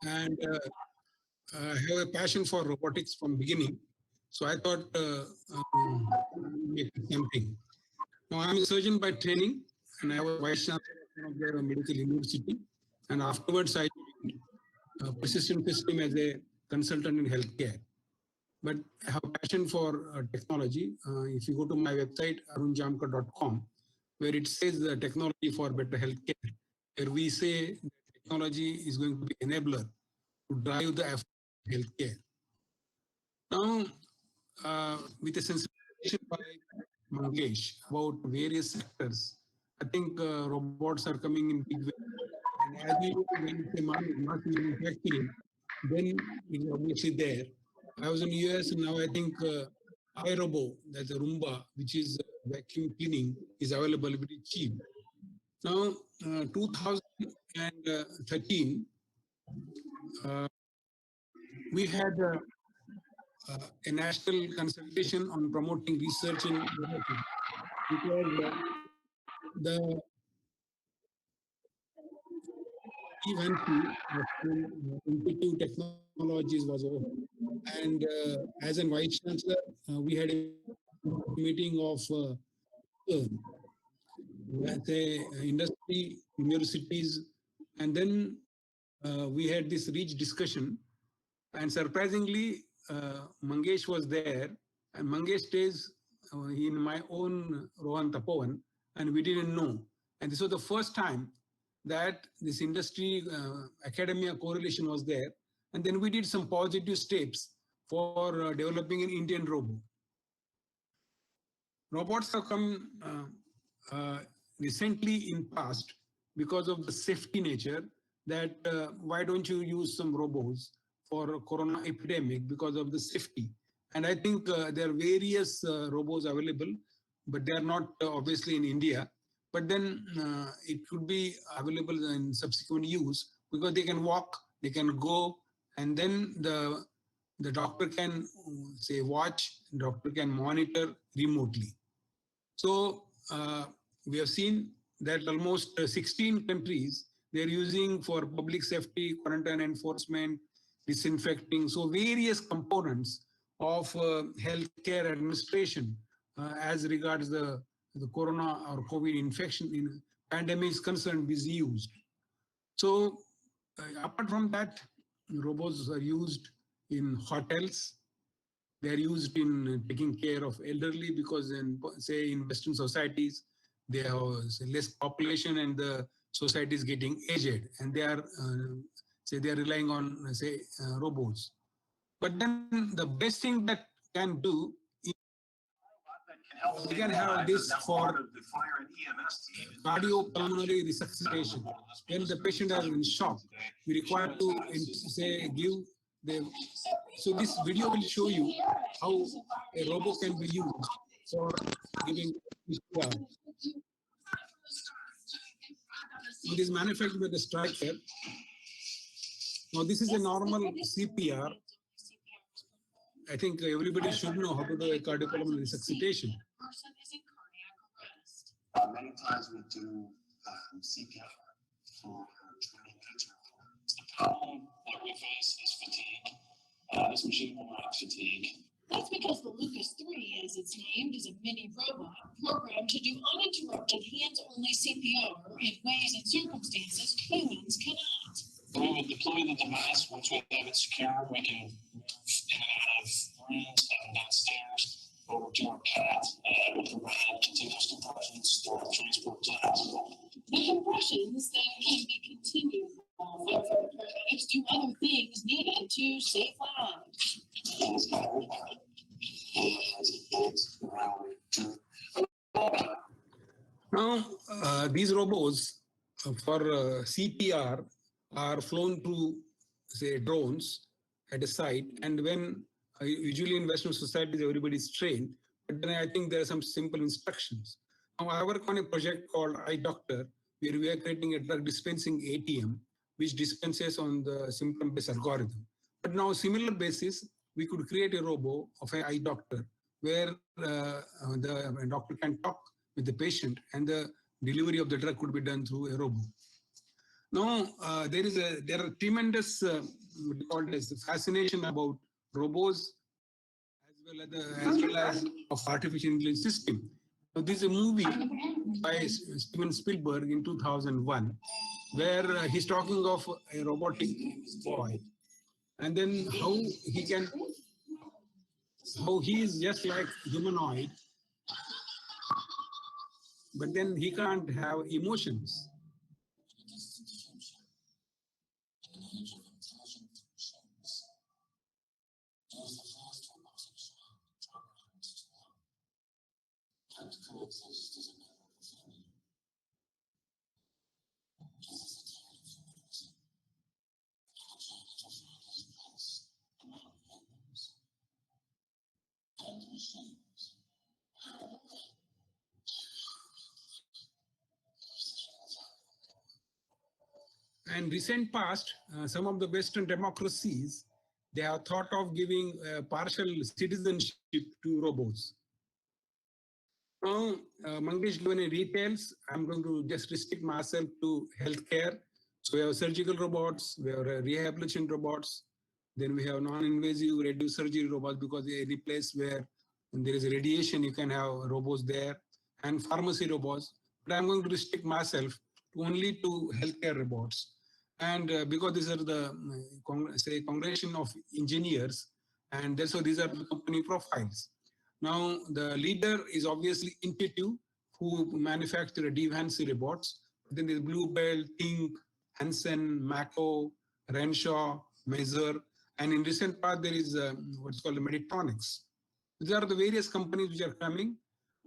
and I have a passion for robotics from beginning. So I thought make it something. Now I'm a surgeon by training, and I was vice chancellor of the medical university. And afterwards, I joined Persistent System as a consultant in healthcare. But I have a passion for technology. If you go to my website, arunjamkar.com, where it says technology for better healthcare, where we say that technology is going to be enabler to drive the effort of healthcare. Now, with a sensibilization by Mangesh about various sectors, I think robots are coming in big way. And as we know, when it's a mass manufacturing, then it's obviously there. I was in the US and now I think iRobo, that's a Roomba, which is vacuum cleaning, is available very cheap. Now, 2013, uh, we had a national consultation on promoting research in robotics because the T1C Institute Technologies was over. And as a vice chancellor, we had a meeting of let's say industry, universities, and then we had this rich discussion. And surprisingly, Mangesh was there, and Mangesh stays in my own Rohan Tapovan, and we didn't know. And this was the first time that this industry academia correlation was there. And then we did some positive steps for developing an Indian robo. Robots have come recently in past because of the safety nature that why don't you use some robots for corona epidemic because of the safety. And I think there are various robots available, but they are not obviously in India. But then it could be available in subsequent use because they can walk, they can go, and then the doctor can say watch, doctor can monitor remotely. So we have seen that almost 16 countries they're using for public safety, quarantine enforcement, disinfecting. So various components of healthcare administration as regards the corona or COVID infection in pandemic is concerned is used. So apart from that, robots are used in hotels, they are used in taking care of elderly because in say in Western societies they have less population and the society is getting aged and they are say they are relying on say robots. But then the best thing that can do is we can have this for cardiopulmonary resuscitation. When the patient is in shock, we require to say give the. So this video will show you how a robot can be used for giving CPR. It is manufactured by the Stryker. Now this is a normal CPR. I think everybody should know how to do a cardiopulmonary resuscitation. Many times we do CPR for training. The problem that we face is fatigue. This machine will not fatigue. That's because the Lucas 3, as it's named, is a mini robot programmed to do uninterrupted hands-only CPR in ways and circumstances humans cannot. We will deploy the device. Once we have it secure, we can in and out of rooms, up and downstairs, over to our pad. We'll provide continuous compressions throughout the transport to the hospital. The compressions then can be continued while firefighter paramedics do other things needed to save lives. Now, these robots for CPR are flown through, say, drones at a site. And when usually in Western societies, everybody is trained, but then I think there are some simple instructions. Now, I work on a project called iDoctor, where we are creating a drug dispensing ATM, which dispenses on the symptom-based algorithm. But now, similar basis, we could create a robo of an eye doctor where the doctor can talk with the patient and the delivery of the drug could be done through a robo. Now, there are tremendous what you call it as fascination about robots as well as of artificial intelligence system. Now, this is a movie by Steven Spielberg in 2001, where he's talking of a robotic boy, and then how he is just like humanoid, but then he can't have emotions. And recent past, some of the Western democracies, they have thought of giving partial citizenship to robots. Now, Mangesh given in details, I'm going to just restrict myself to healthcare. So we have surgical robots, we have rehabilitation robots, then we have non-invasive radio surgery robots because any place where there is radiation, you can have robots there, and pharmacy robots. But I'm going to restrict myself to only to healthcare robots. And because these are the say congregation of engineers, and so these are the company profiles. Now, the leader is obviously Intuitive, who manufacture Devancy robots. Then there's Bluebell, Think, Hansen, Mako, Renshaw, Mazer, and in recent part there is what's called Medtronics. These are the various companies which are coming.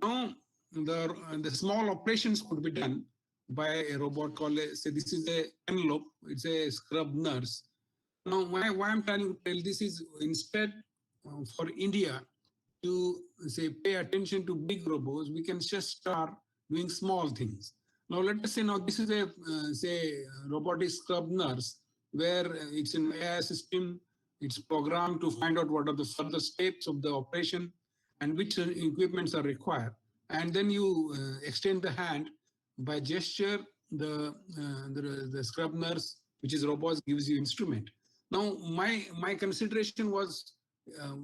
Now, the small operations could be done by a robot called, say, this is a envelope, it's a scrub nurse. Now, why I'm trying to tell this is instead for India to say pay attention to big robots, we can just start doing small things. Now let us say now this is a say robotic scrub nurse where it's an AI system, it's programmed to find out what are the further steps of the operation and which equipments are required. And then you extend the hand by gesture, the scrub nurse, which is robots, gives you instrument. Now my consideration was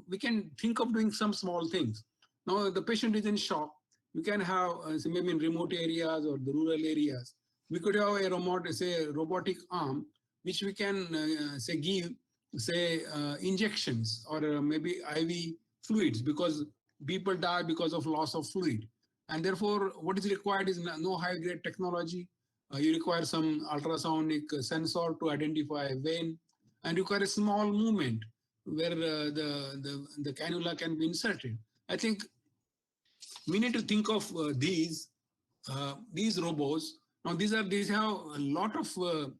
we can think of doing some small things. Now the patient is in shock. You can have say maybe in remote areas or the rural areas. We could have a remote, say robotic arm, which we can say give say injections or maybe IV fluids because people die because of loss of fluid. And therefore, what is required is no high-grade technology. You require some ultrasonic sensor to identify a vein, and require a small movement where the cannula can be inserted. I think we need to think of these robots. Now these have a lot of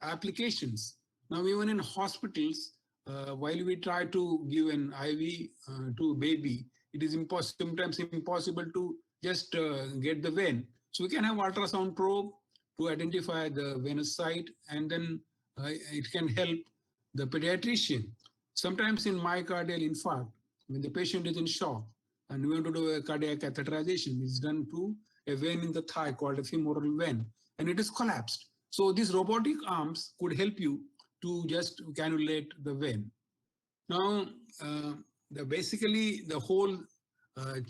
applications. Now even in hospitals, while we try to give an IV to a baby, it is sometimes impossible to just get the vein. So we can have ultrasound probe to identify the venous site, and then it can help the pediatrician. Sometimes in myocardial infarct, when the patient is in shock and we want to do a cardiac catheterization, it's done to a vein in the thigh called a femoral vein, and it is collapsed. So these robotic arms could help you to just cannulate the vein. Now, basically the whole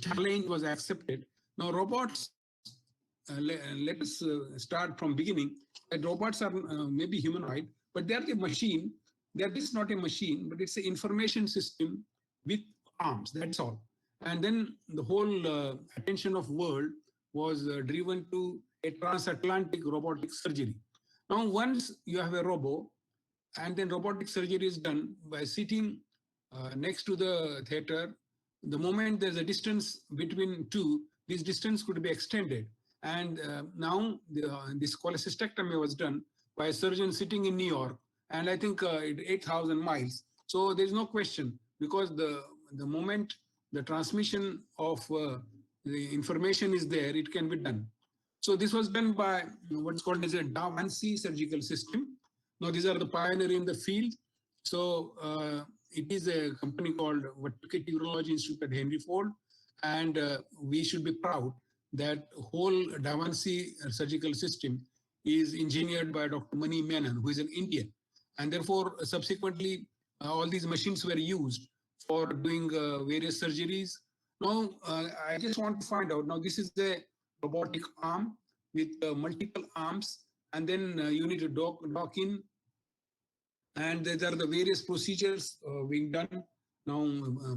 challenge was accepted. Now robots, let us start from beginning. That robots are maybe humanoid, but they are the machine. This is not a machine, but it's an information system with arms. That's all. And then the whole attention of world was driven to a transatlantic robotic surgery. Now, once you have a robot, and then robotic surgery is done by sitting next to the theater. The moment there's a distance between two, this distance could be extended. And now this cholecystectomy was done by a surgeon sitting in New York, and I think 8,000 miles. So there's no question, because the moment the transmission of the information is there, it can be done. So this was done by what's called as a Davancy surgical system. Now these are the pioneer in the field. So it is a company called Watkett Urology Institute at Henry Ford, and we should be proud that whole Davancy surgical system is engineered by Dr. Mani Menon, who is an Indian. And therefore, subsequently, all these machines were used for doing various surgeries. Now, I just want to find out, now this is a robotic arm with multiple arms, and then you need to dock in, and there are the various procedures being done. Now,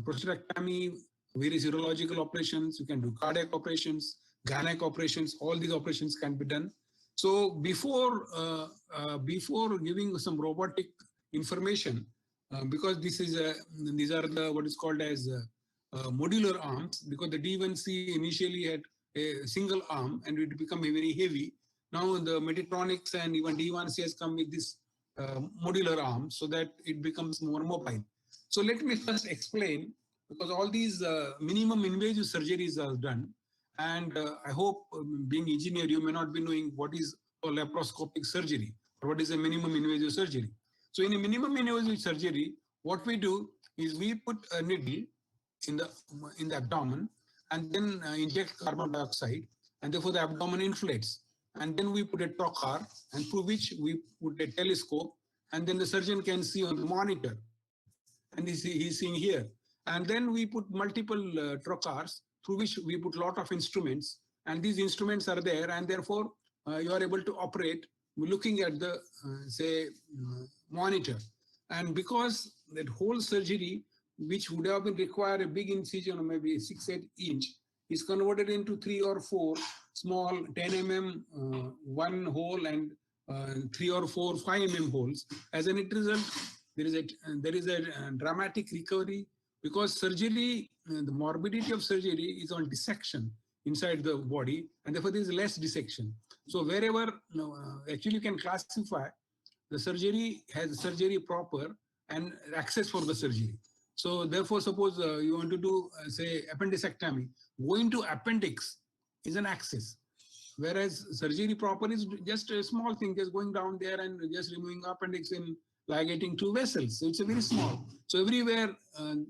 prostatectomy, various urological operations, you can do cardiac operations, gynec operations, all these operations can be done. So before giving some robotic information, because these are the what is called as modular arms, because the D1C initially had a single arm and it become very heavy. Now the Medtronics and even D1C has come with this modular arm so that it becomes more mobile. So let me first explain, because all these minimum invasive surgeries are done. And I hope, being engineer, you may not be knowing what is a laparoscopic surgery or what is a minimum invasive surgery. So in a minimum invasive surgery, what we do is we put a needle in the abdomen and then inject carbon dioxide, and therefore the abdomen inflates. And then we put a trocar, and through which we put a telescope, and then the surgeon can see on the monitor, and he's seeing here. And then we put multiple trocars through which we put a lot of instruments, and these instruments are there, and therefore you are able to operate looking at the monitor. And because that whole surgery, which would have been require a big incision of maybe 6-8 inch, is converted into 3 or 4 small 10 mm one hole and 3 or 4 5 mm holes. As a result, there is a dramatic recovery, because surgery, the morbidity of surgery is on dissection inside the body, and therefore there is less dissection. So wherever, actually you can classify the surgery has surgery proper and access for the surgery. So therefore, suppose you want to do, say, appendicectomy, going to appendix is an access. Whereas surgery proper is just a small thing, just going down there and just removing appendix and ligating 2 vessels. So it's a very small. So everywhere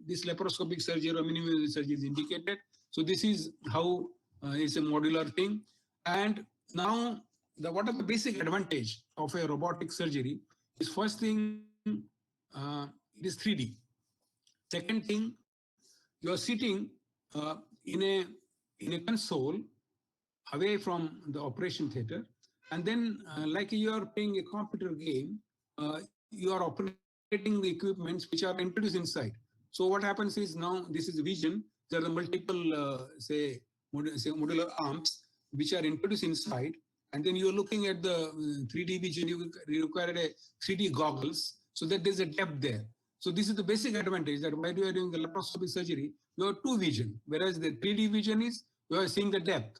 this laparoscopic surgery or minimum surgery is indicated. So this is how it's a modular thing. And now, what are the basic advantage of a robotic surgery? Is first thing, it is 3D. Second thing, you are sitting in a console away from the operation theater, and then like you are playing a computer game, you are operating the equipments which are introduced inside. So what happens is, now this is vision. There are the multiple say modular arms which are introduced inside, and then you are looking at the 3D vision. You require a 3D goggles so that there's a depth there. So this is the basic advantage, that while you are doing the laparoscopic surgery, you have 2 vision, whereas the 3D vision is you are seeing the depth.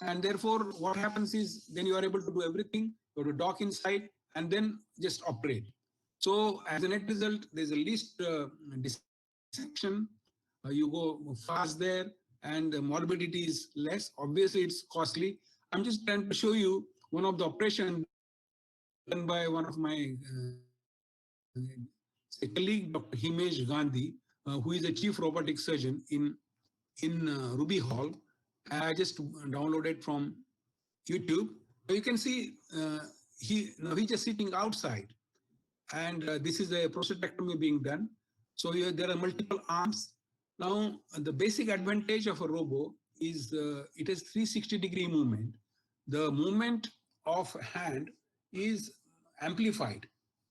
And therefore, what happens is, then you are able to do everything. You have to dock inside and then just operate. So as a net result, there's a least dissection. You go fast there, and the morbidity is less. Obviously, it's costly. I'm just trying to show you one of the operations done by one of my colleague, Dr. Himesh Gandhi, who is a chief robotic surgeon in Ruby Hall. I just downloaded from YouTube. So you can see he's just sitting outside, and this is a prostatectomy being done. So there are multiple arms. Now, the basic advantage of a robo is it has 360-degree movement. The movement of hand is amplified.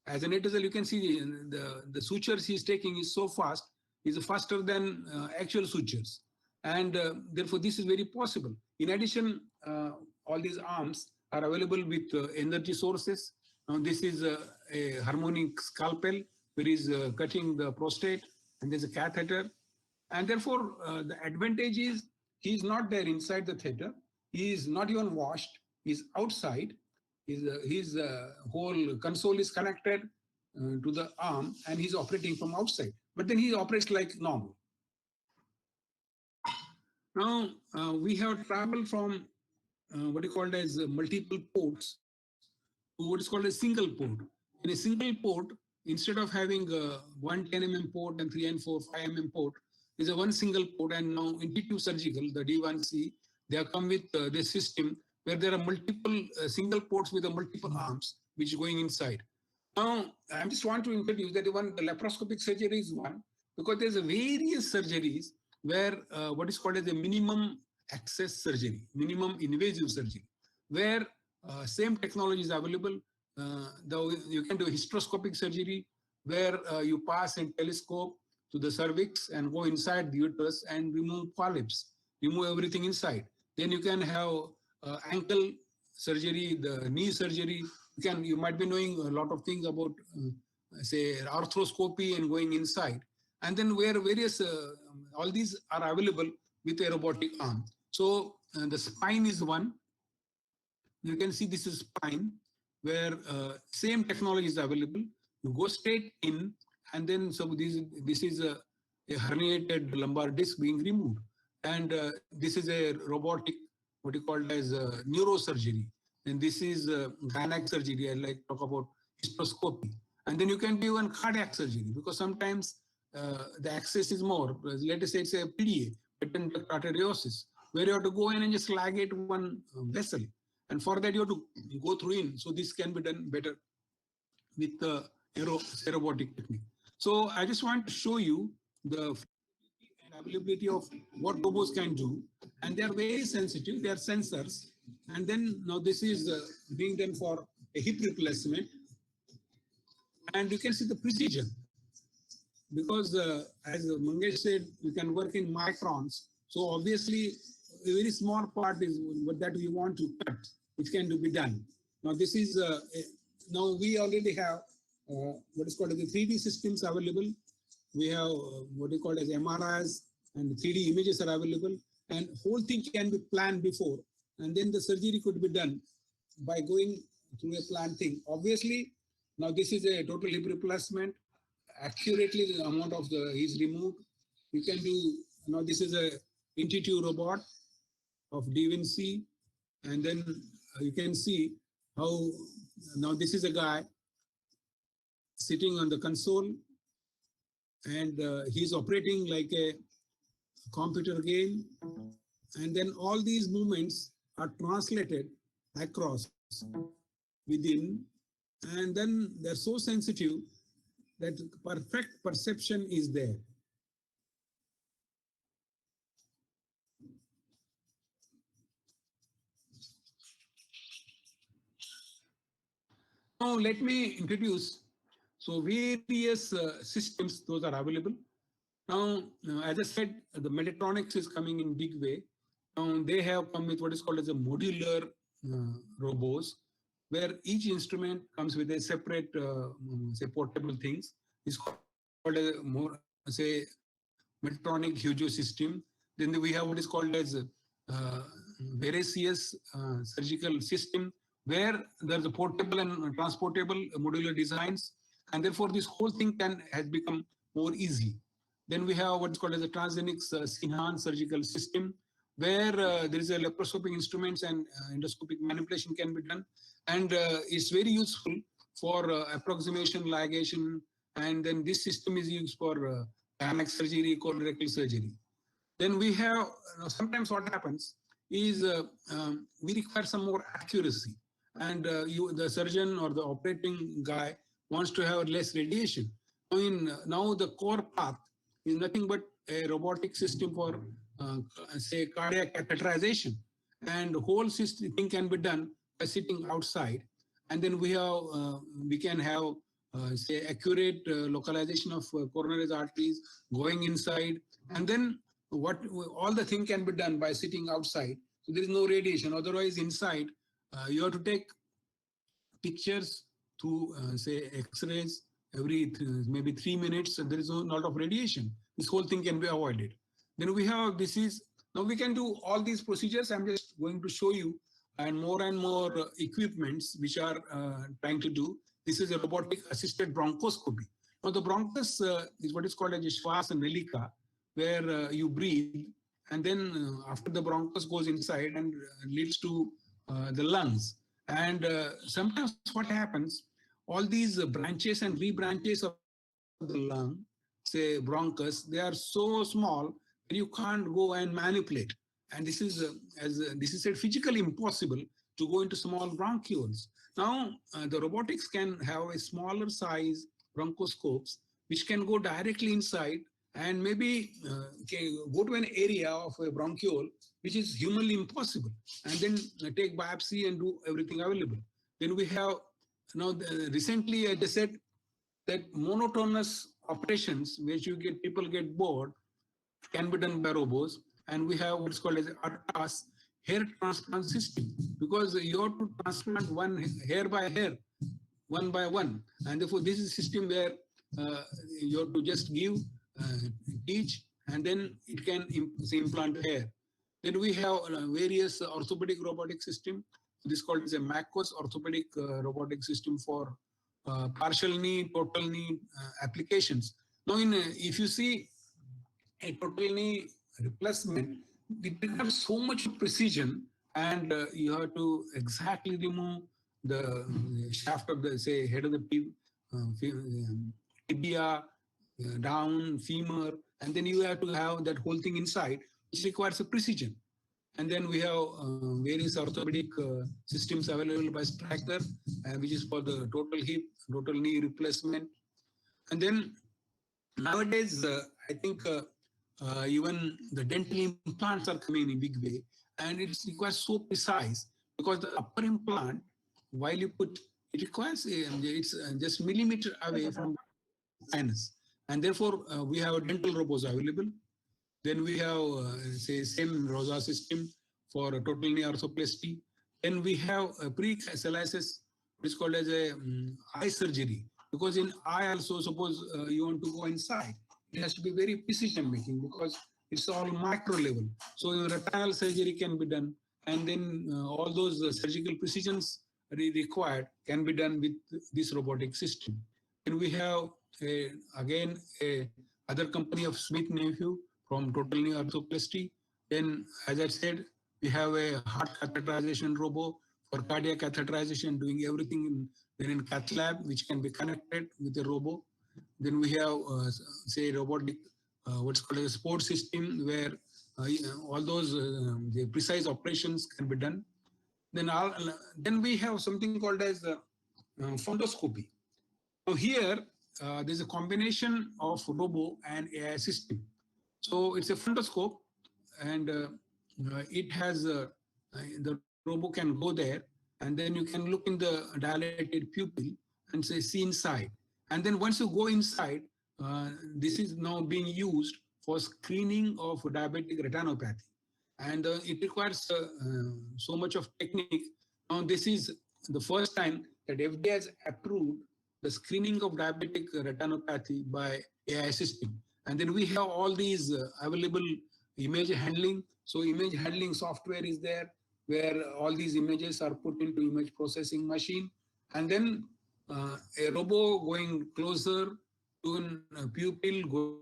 As an result, you can see the sutures he is taking is so fast, is faster than actual sutures. And therefore, this is very possible. In addition, all these arms are available with energy sources. Now, this is a harmonic scalpel where he's cutting the prostate, and there's a catheter. And therefore, the advantage is he's not there inside the theater. He is not even washed. He's outside. His whole console is connected to the arm, and he's operating from outside. But then he operates like normal. Now, we have traveled from what is called as multiple ports to what is called a single port. In a single port, instead of having one 10 mm port and 3 and 4, 5 mm port, is a one single port. And now Intuitive Surgical, the D1C, they have come with this system where there are multiple single ports with the multiple arms, which is going inside. Now, I just want to introduce that one, the laparoscopic surgery is one, because there's a various surgeries where what is called as a minimum access surgery, minimum invasive surgery, where same technology is available. Though you can do hysteroscopic surgery, where you pass a telescope to the cervix and go inside the uterus and remove polyps, remove everything inside. Then you can have ankle surgery, the knee surgery. You might be knowing a lot of things about say arthroscopy and going inside, and then where various all these are available with a robotic arm. So the spine is one. You can see this is spine, where same technology is available. You go straight in, and then so this is a herniated lumbar disc being removed, and this is a robotic, what you call as neurosurgery, and this is gynec surgery. I like to talk about hysteroscopy, and then you can do even cardiac surgery, because sometimes the access is more. Let us say it's a PDA, patent duct arteriosus, where you have to go in and just ligate one vessel, and for that you have to go through in. So this can be done better with the robotic technique. So I just want to show you the availability of what robots can do, and they are very sensitive. They are sensors, and then now this is being done for a hip replacement, and you can see the precision, because as Mangesh said, you can work in microns. So obviously, a very small part is what that we want to cut, which can be done. Now this is now we already have what is called the 3D systems available. We have what we call as MRIs, and 3D images are available, and whole thing can be planned before, and then the surgery could be done by going through a planned thing. Obviously, now this is a total hip replacement. Accurately, the amount of the is removed. You can do, now this is a intuitive robot of Da Vinci, and then you can see how, now this is a guy sitting on the console, and he's operating like a computer game, and then all these movements are translated across within, and then they're so sensitive that perfect perception is there. Now let me introduce, so various systems, those are available. Now, as I said, the Medtronics is coming in big way. Now they have come with what is called as a modular robots, where each instrument comes with a separate, say, portable things. It's called a more, say, Medtronic Hugo system. Then we have what is called as Verisius surgical system, where there's a portable and transportable modular designs, and therefore this whole thing has become more easy. Then we have what's called as a Transgenix Sinhan surgical system, where there is a laparoscopic instruments and endoscopic manipulation can be done, and it's very useful for approximation, ligation, and then this system is used for gynec surgery, colorectal surgery. Then we have, sometimes what happens is we require some more accuracy, and the surgeon or the operating guy wants to have less radiation. Now the core path is nothing but a robotic system for say cardiac catheterization, and the whole system thing can be done by sitting outside, and then we can have say accurate localization of coronary arteries going inside, and then all the thing can be done by sitting outside. So there is no radiation. Otherwise, inside you have to take pictures through say X-rays every maybe 3 minutes, and there is a lot of radiation. This whole thing can be avoided. Then we have now we can do all these procedures. I'm just going to show you, and more equipments which are trying to do. This is a robotic assisted bronchoscopy. Now the bronchus is what is called as a Schwarz and Nelica, where you breathe, and then after the bronchus goes inside and leads to the lungs. And sometimes what happens, all these branches and rebranches of the lung, say bronchus, they are so small that you can't go and manipulate. and this is, this is said, physically impossible to go into small bronchioles. Now, the robotics can have a smaller size bronchoscopes, which can go directly inside and maybe can go to an area of a bronchiole, which is humanly impossible, and then take biopsy and do everything available. Then we have, now recently, I just said that monotonous operations, which people get bored, can be done by robots. And we have what's called as ARTAS, hair transplant system, because you have to transplant one hair by hair, one by one. And therefore, this is a system where you have to just give, teach, and then it can implant hair. Then we have various orthopedic robotic system. This is called as a MACOS orthopedic robotic system for partial knee, total knee applications. Now, if you see a total knee replacement, it requires so much precision, and you have to exactly remove the shaft of the, say, head of the tibia, down, femur, and then you have to have that whole thing inside, which requires a precision. And then we have various orthopedic systems available by Stryker, which is for the total hip, total knee replacement. And then nowadays, I think even the dental implants are coming in a big way, and it requires so precise, because the upper implant, while you put, it requires, it's just millimeter away from the sinus. And therefore, we have dental robots available. Then we have, say, same ROSA system for total knee arthroplasty. Then we have a pre-cathalasis, which is called as a eye surgery. Because in eye also, suppose you want to go inside, it has to be very precision making, because it's all micro level. So retinal surgery can be done, and then all those surgical precisions required can be done with this robotic system. And we have again other company of Smith Nephew from total knee arthroplasty. Then, as I said, we have a heart catheterization robot for cardiac catheterization, doing everything in cath lab, which can be connected with a robot. Then we have, say, robotic, what's called a support system, where all those the precise operations can be done. Then we have something called as fundoscopy. So here, there's a combination of robo and AI system. So it's a fundoscope, and it has the robo can go there, and then you can look in the dilated pupil and say see inside. And then once you go inside, this is now being used for screening of diabetic retinopathy, and it requires so much of technique. Now this is the first time that FDA has approved the screening of diabetic retinopathy by AI system. And then we have all these available image handling. So image handling software is there, where all these images are put into image processing machine. And then a robo going closer to a pupil,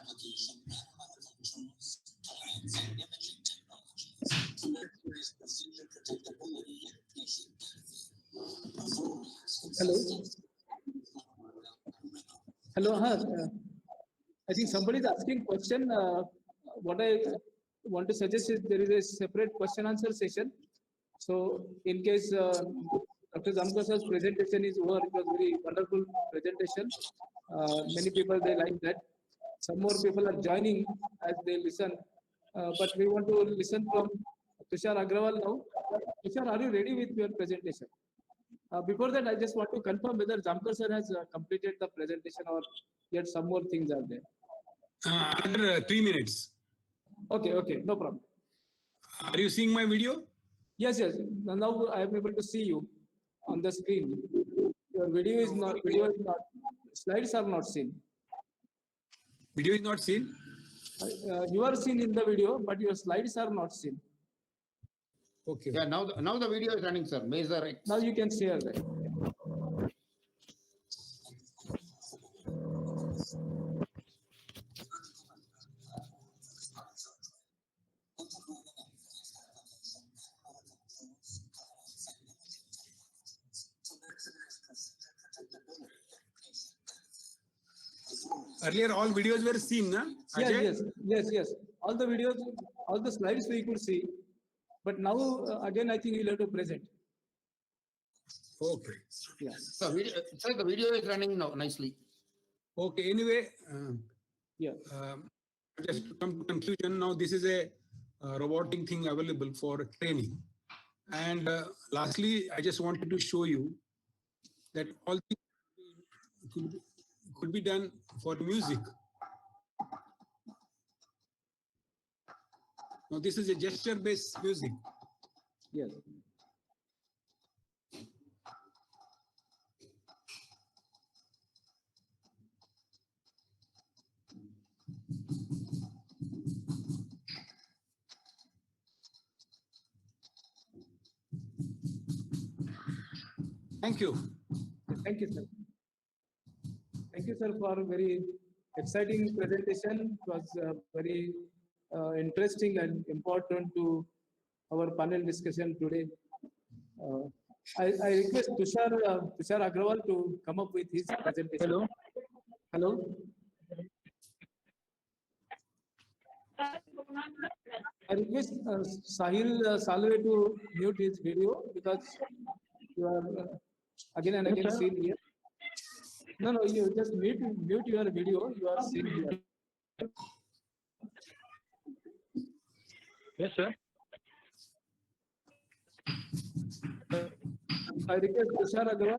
application controls, plans, and imaging technologies to increase procedure predictability and patient benefit. Hello. Hello. I think somebody is asking question. What I want to suggest is there is a separate question answer session. So in case Dr. Zamkar's presentation is over, it was very wonderful presentation. Many people, they like that. Some more people are joining as they listen. But we want to listen from Tushar Agrawal now. Tushar, are you ready with your presentation? Before that, I just want to confirm whether Zamkar sir has completed the presentation or yet some more things are there. Under 3 minutes. Okay, no problem. Are you seeing my video? Yes. Now I am able to see you on the screen. Your video is not, slides are not seen. Video is not seen. You are seen in the video, but your slides are not seen. Okay. Yeah, now the video is running, sir. Major X. Now you can share that. Earlier, all videos were seen, na? Yes, Ajay? yes. All the videos, all the slides we could see. But now, again, I think you'll have to present. Okay. Yeah. So sir, the video is running now nicely. Okay. Anyway, Yeah. just to come to conclusion, now this is a robotic thing available for training. And lastly, I just wanted to show you that all things could be done for music. Now this is a gesture-based music. Yes. Thank you. Thank you, sir. Thank you, sir, for a very exciting presentation. It was very interesting and important to our panel discussion today. I request Tushar Agrawal to come up with his presentation. Hello. I request Sahil Salve to mute his video because you are again and again seen here. No, you just mute your video. You are seen here. Yes, sir. I request Tushar Agrawal